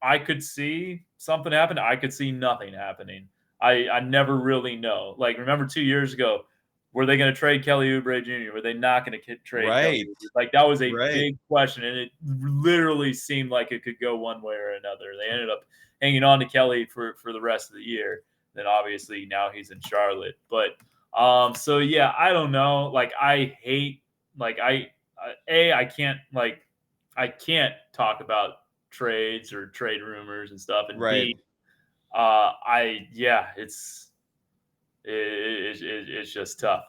I could see something happen. I could see nothing happening. I never really know. Like, remember 2 years ago, were they going to trade Kelly Oubre Jr.? Were they not going to trade Kelly Oubre? Like, that was a big question, and it literally seemed like it could go one way or another. They ended up hanging on to Kelly for the rest of the year. Then obviously now he's in Charlotte. But so yeah, I don't know. Like, I hate, like, I can't talk about trades or trade rumors and stuff. And B, it's just tough.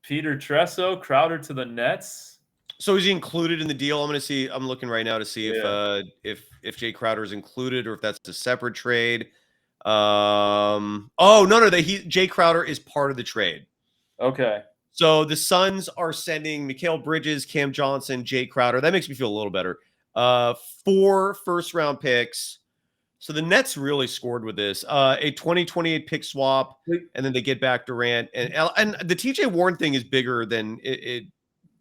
Peter Tresso, Crowder to the Nets. So is he included in the deal? I'm looking right now to see if Jay Crowder is included, or if that's a separate trade. Jay Crowder is part of the trade. Okay. So the Suns are sending Mikal Bridges, Cam Johnson, Jay Crowder. That makes me feel a little better. 4 first-round picks. So the Nets really scored with this. A 2028 pick swap, and then they get back Durant. And the TJ Warren thing is bigger than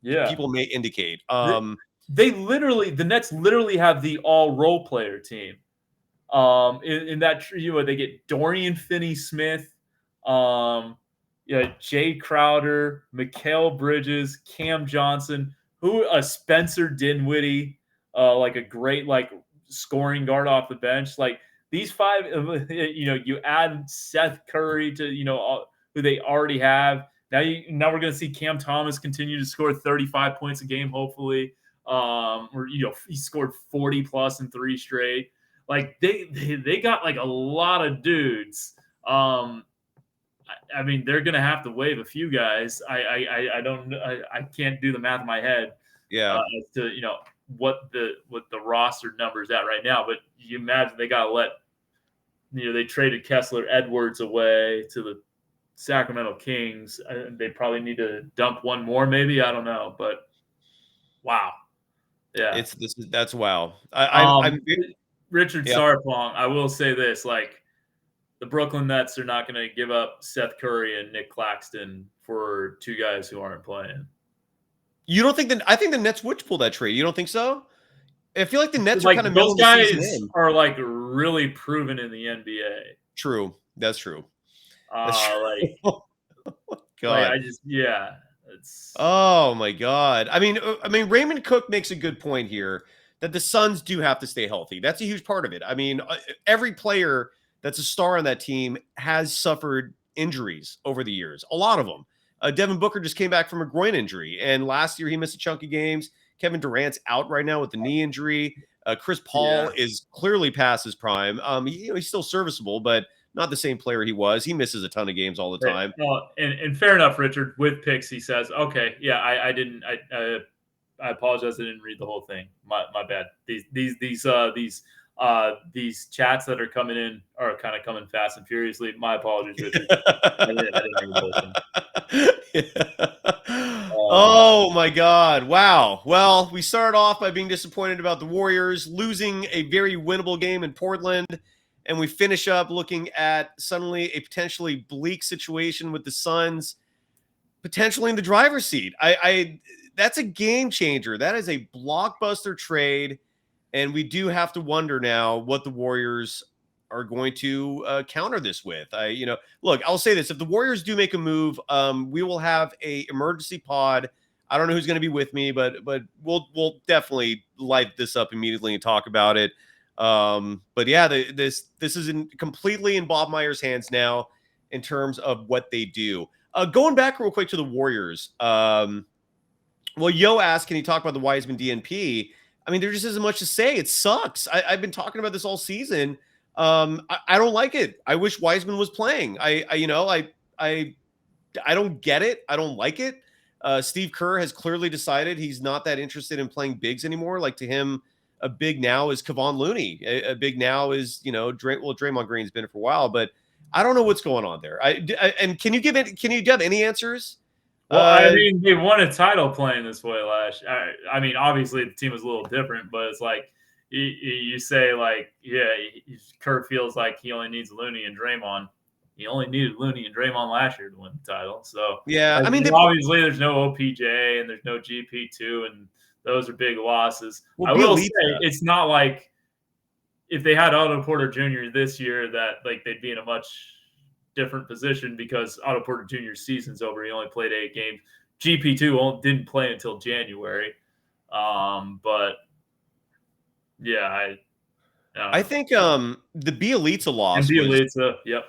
people may indicate. The Nets literally have the all role player team. In that trio, they get Dorian Finney-Smith, Jay Crowder, Mikal Bridges, Cam Johnson, Spencer Dinwiddie, like a great scoring guard off the bench. Like, these 5, you add Seth Curry to who they already have. Now we're going to see Cam Thomas continue to score 35 points a game, hopefully. He scored 40 plus in 3 straight. Like, they got like a lot of dudes. I mean, they're gonna have to waive a few guys. I can't do the math in my head. Yeah. As to what the roster number is at right now, but you imagine they gotta let they traded Kessler Edwards away to the Sacramento Kings. They probably need to dump one more, maybe. I don't know, but wow. Yeah, that's wow. Richard Sarpong, I will say this: like, the Brooklyn Nets are not going to give up Seth Curry and Nick Claxton for 2 guys who aren't playing. You don't think that? I think the Nets would pull that trade. You don't think so? I feel like the Nets are kind of those guys are like really proven in the NBA. True, that's true. God, it's. Oh my God. I mean, Raymond Cook makes a good point here that the Suns do have to stay healthy. That's a huge part of it. I mean, every player that's a star on that team has suffered injuries over the years. A lot of them. Devin Booker just came back from a groin injury, and last year he missed a chunk of games. Kevin Durant's out right now with the knee injury. Chris Paul is clearly past his prime. He's still serviceable, but not the same player he was. He misses a ton of games all the time. Well, and fair enough, Richard. With picks, he says, "Okay, yeah, I didn't. I apologize. I didn't read the whole thing. My bad. These chats that are coming in are kind of coming fast and furiously. My apologies, Richard. I didn't read the whole thing." Oh my God. Wow. Well, we started off by being disappointed about the Warriors losing a very winnable game in Portland, and we finish up looking at suddenly a potentially bleak situation with the Suns potentially in the driver's seat. That's a game changer. That is a blockbuster trade, and we do have to wonder now what the Warriors are going to counter this with. Look, I'll say this: if the Warriors do make a move, we will have a emergency pod. I don't know who's going to be with me, but we'll definitely light this up immediately and talk about it. But yeah, this is completely in Bob Myers' hands now in terms of what they do. Going back real quick to the Warriors. Yo asked, can you talk about the Wiseman DNP? I mean, there just isn't much to say. It sucks. I've been talking about this all season. I don't like it. I wish Wiseman was playing. I don't get it. I don't like it. Steve Kerr has clearly decided he's not that interested in playing bigs anymore. Like, to him, a big now is Kevon Looney. A big now is, Draymond Green's been it for a while, but I don't know what's going on there. And can you have any answers Well, I mean, they won a title playing this way last year. I mean, obviously the team was a little different, but it's like you say, like, yeah, Kerr feels like he only needs Looney and Draymond. He only needed Looney and Draymond last year to win the title. So, yeah, like, I mean, obviously there's no OPJ and there's no GP2, and those are big losses. Well, I will say it's not like if they had Otto Porter Jr. this year that like they'd be in a much different position because Otto Porter Jr.'s season's over. He only played 8 games. GP2 didn't play until January. But yeah, I think the Bielitsa loss was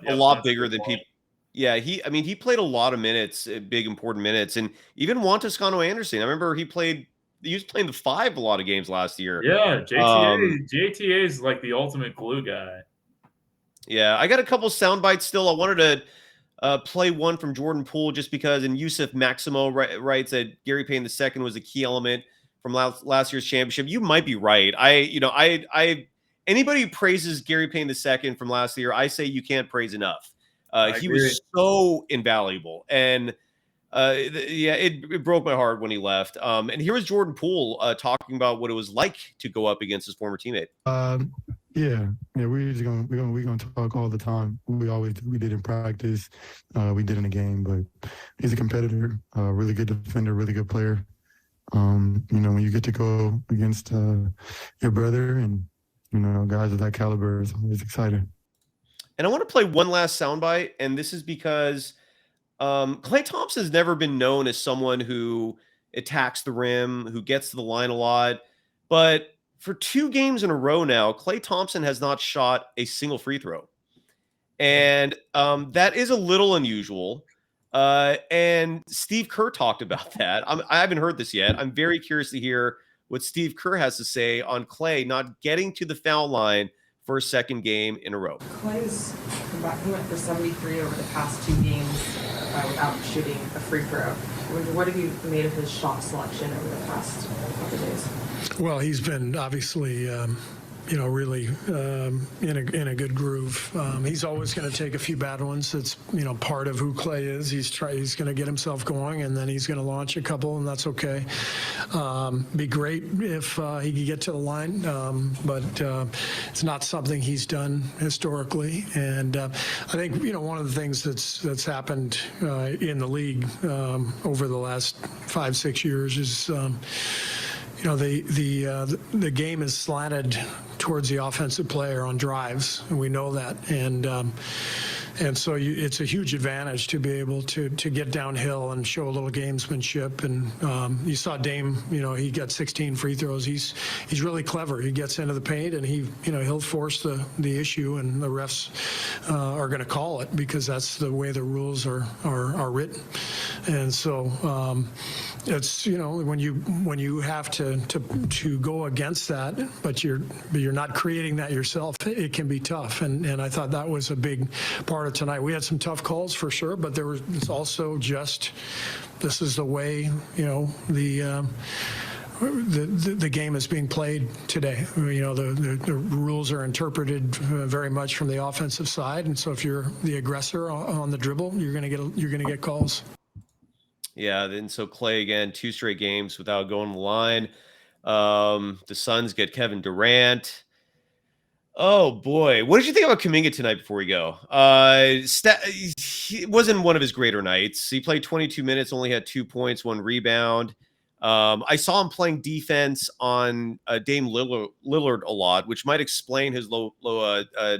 a lot bigger than people. Yeah, he played a lot of minutes, big important minutes, and even Juan Toscano-Anderson. I remember he was playing the 5 a lot of games last year. Yeah, JTA is like the ultimate glue guy. Yeah, I got a couple sound bites still. I wanted to play one from Jordan Poole just because, and Yusuf Maximo writes that Gary Payne II was a key element from last year's championship. You might be right. Anybody who praises Gary Payne II from last year, I say you can't praise enough. He was so invaluable, and it broke my heart when he left. And here was Jordan Poole talking about what it was like to go up against his former teammate. Yeah, we're gonna talk all the time. We did in practice, we did in the game. But he's a competitor, really good defender, really good player. When you get to go against your brother and guys of that caliber, it's always exciting. And I want to play one last soundbite, and this is because Klay Thompson has never been known as someone who attacks the rim, who gets to the line a lot, but for 2 games in a row now, Klay Thompson has not shot a single free throw. And that is a little unusual. And Steve Kerr talked about that. I haven't heard this yet. I'm very curious to hear what Steve Kerr has to say on Klay not getting to the foul line for a second game in a row. Klay's come back. He went for 73 over the past 2 games without shooting a free throw. What have you made of his shot selection over the past couple of days? Well, he's been obviously, really in a good groove. He's always going to take a few bad ones. It's part of who Klay is. He's going to get himself going, and then he's going to launch a couple, and that's okay. Be great if he could get to the line, but it's not something he's done historically. And I think one of the things that's happened in the league over the last 5-6 years is. The game is slanted towards the offensive player on drives, and we know that. And so it's a huge advantage to be able to get downhill and show a little gamesmanship. And you saw Dame, he got 16 free throws. He's really clever. He gets into the paint and he'll force the issue, and the refs are going to call it because that's the way the rules are written. And so it's when you have to go against that, but you're not creating that yourself, it can be tough. And I thought that was a big part of tonight. We had some tough calls for sure, but it's also just this is the way the game is being played today. The rules are interpreted very much from the offensive side, and so if you're the aggressor on the dribble, you're going to get calls. Yeah, and so Klay again, 2 straight games without going to the line. The Suns get Kevin Durant. Oh boy, what did you think about Kuminga tonight before we go? It wasn't one of his greater nights. He played 22 minutes, only had 2 points, 1 rebound. I saw him playing defense on Dame Lillard a lot, which might explain his low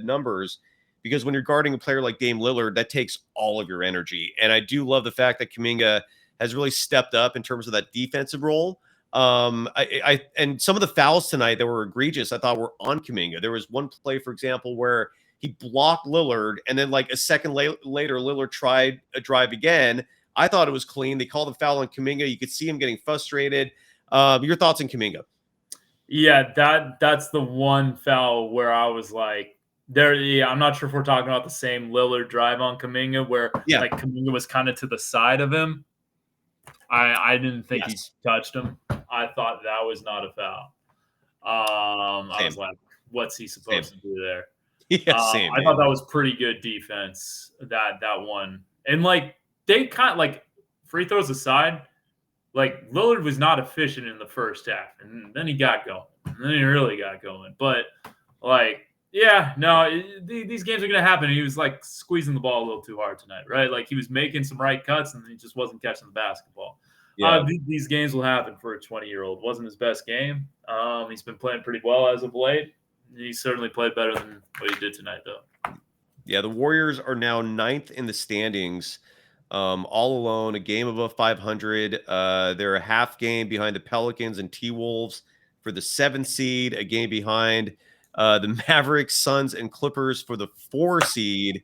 numbers, because when you're guarding a player like Dame Lillard, that takes all of your energy. And I do love the fact that Kuminga has really stepped up in terms of that defensive role. And some of the fouls tonight that were egregious, I thought were on Kuminga. There was one play, for example, where he blocked Lillard, and then like a second later, Lillard tried a drive again. I thought it was clean. They called the foul on Kuminga. You could see him getting frustrated. Your thoughts on Kuminga? Yeah, that's the one foul where I was like, I'm not sure if we're talking about the same Lillard drive on Kuminga where like Kuminga was kind of to the side of him. I didn't think he touched him. I thought that was not a foul. I was like, what's he supposed to do there? Yeah, I thought that was pretty good defense, that one. And like they kind of like free throws aside, like Lillard was not efficient in the first half, and then he got going. And then he really got going. But like, yeah, no, these games are going to happen. He was like squeezing the ball a little too hard tonight, right? Like he was making some right cuts, and he just wasn't catching the basketball. Yeah. These games will happen for a 20-year-old. Wasn't his best game. He's been playing pretty well as of late. He certainly played better than what he did tonight, though. Yeah, the Warriors are now 9th in the standings, all alone, a game above 500. They're a half game behind the Pelicans and T-Wolves for the 7th seed, a game behind the Mavericks, Suns, and Clippers for the 4 seed.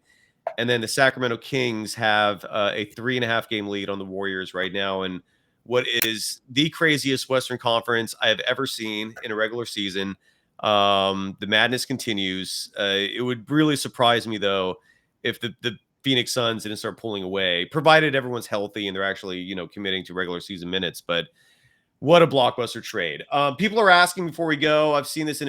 And then the Sacramento Kings have a 3.5 game lead on the Warriors right now. And what is the craziest Western Conference I have ever seen in a regular season. The madness continues. It would really surprise me, though, if the Phoenix Suns didn't start pulling away, provided everyone's healthy and they're actually, committing to regular season minutes. But what a blockbuster trade. People are asking before we go. I've seen this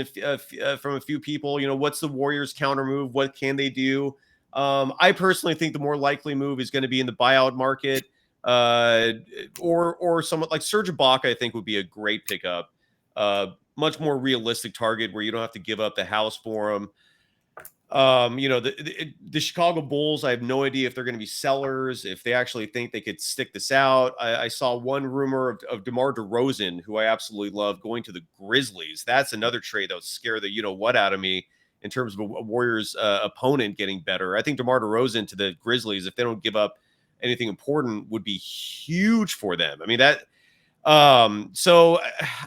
from a few people. What's the Warriors' counter move? What can they do? I personally think the more likely move is going to be in the buyout market, or someone like Serge Ibaka. I think would be a great pickup. Much more realistic target where you don't have to give up the house for him. The Chicago Bulls, I have no idea if they're going to be sellers, if they actually think they could stick this out. I saw one rumor of DeMar DeRozan, who I absolutely love, going to the Grizzlies. That's another trade that would scare the what out of me in terms of a Warriors opponent getting better. I think DeMar DeRozan to the Grizzlies, if they don't give up anything important, would be huge for them. I mean, that. So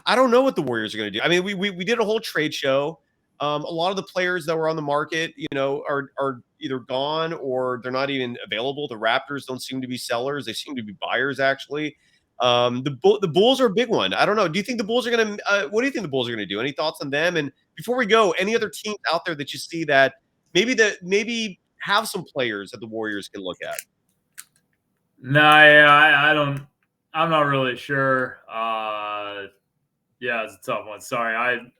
I don't know what the Warriors are going to do. I mean, we did a whole trade show. A lot of the players that were on the market, are either gone or they're not even available. The Raptors don't seem to be sellers; they seem to be buyers, actually. The Bulls are a big one. I don't know. Do you think the Bulls are going to? What do you think the Bulls are going to do? Any thoughts on them? And before we go, any other teams out there that you see that maybe have some players that the Warriors can look at? No, I don't. I'm not really sure. Yeah, it's a tough one. Sorry,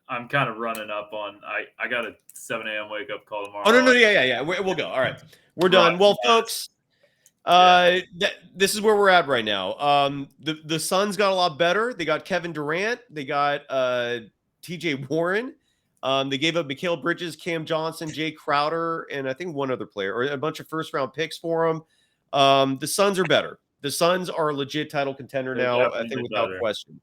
I'm kind of running up on. I got a 7 a.m. wake up call tomorrow. Oh no, yeah. We'll go. All right, we're done. Well, folks, this is where we're at right now. The Suns got a lot better. They got Kevin Durant. They got T.J. Warren. They gave up Mikal Bridges, Cam Johnson, Jay Crowder, and I think one other player, or a bunch of first-round picks for them. The Suns are better. The Suns are a legit title contender now, I think, without question.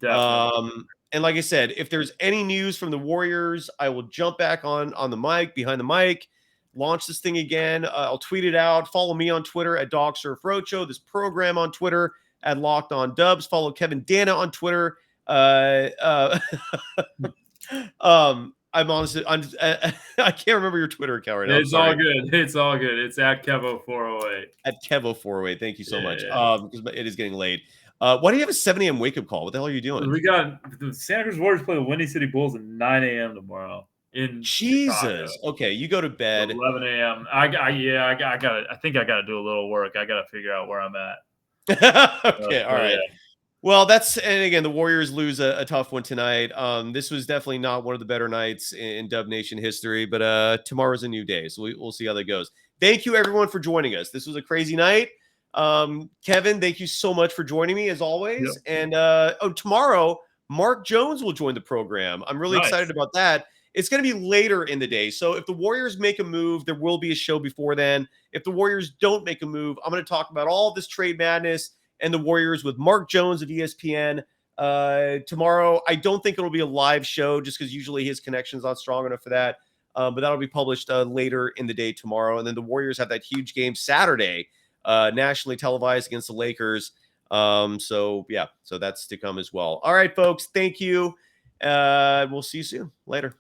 And like I said, if there's any news from the Warriors, I will jump back on the mic, behind the mic, launch this thing again. I'll tweet it out. Follow me on Twitter at DogSurfRoadshow. This program on Twitter at Locked On Dubs. Follow Kevin Danna on Twitter. I'm honestly, I can't remember your Twitter account right now. It's all good. It's all good. It's at Kevo408. At Kevo408. Thank you so much. Because it is getting late. Why do you have a 7 a.m. wake-up call? What the hell are you doing? We got the Santa Cruz Warriors play the Windy City Bulls at 9 a.m. tomorrow in Jesus. Chicago. Okay, you go to bed. 11 a.m. I think I got to do a little work. I got to figure out where I'm at. Okay, all right. Yeah. Well, and again, the Warriors lose a tough one tonight. This was definitely not one of the better nights in Dub Nation history, but tomorrow's a new day, so we'll see how that goes. Thank you, everyone, for joining us. This was a crazy night. Kevin, thank you so much for joining me, as always. Yep. And tomorrow, Mark Jones will join the program. I'm really excited about that. It's going to be later in the day, so if the Warriors make a move, there will be a show before then. If the Warriors don't make a move, I'm going to talk about all this trade madness and the Warriors with Mark Jones of ESPN tomorrow. I don't think it'll be a live show just because usually his connection's not strong enough for that. But that'll be published later in the day tomorrow. And then the Warriors have that huge game Saturday, nationally televised against the Lakers. So that's to come as well. All right, folks. Thank you. We'll see you soon. Later.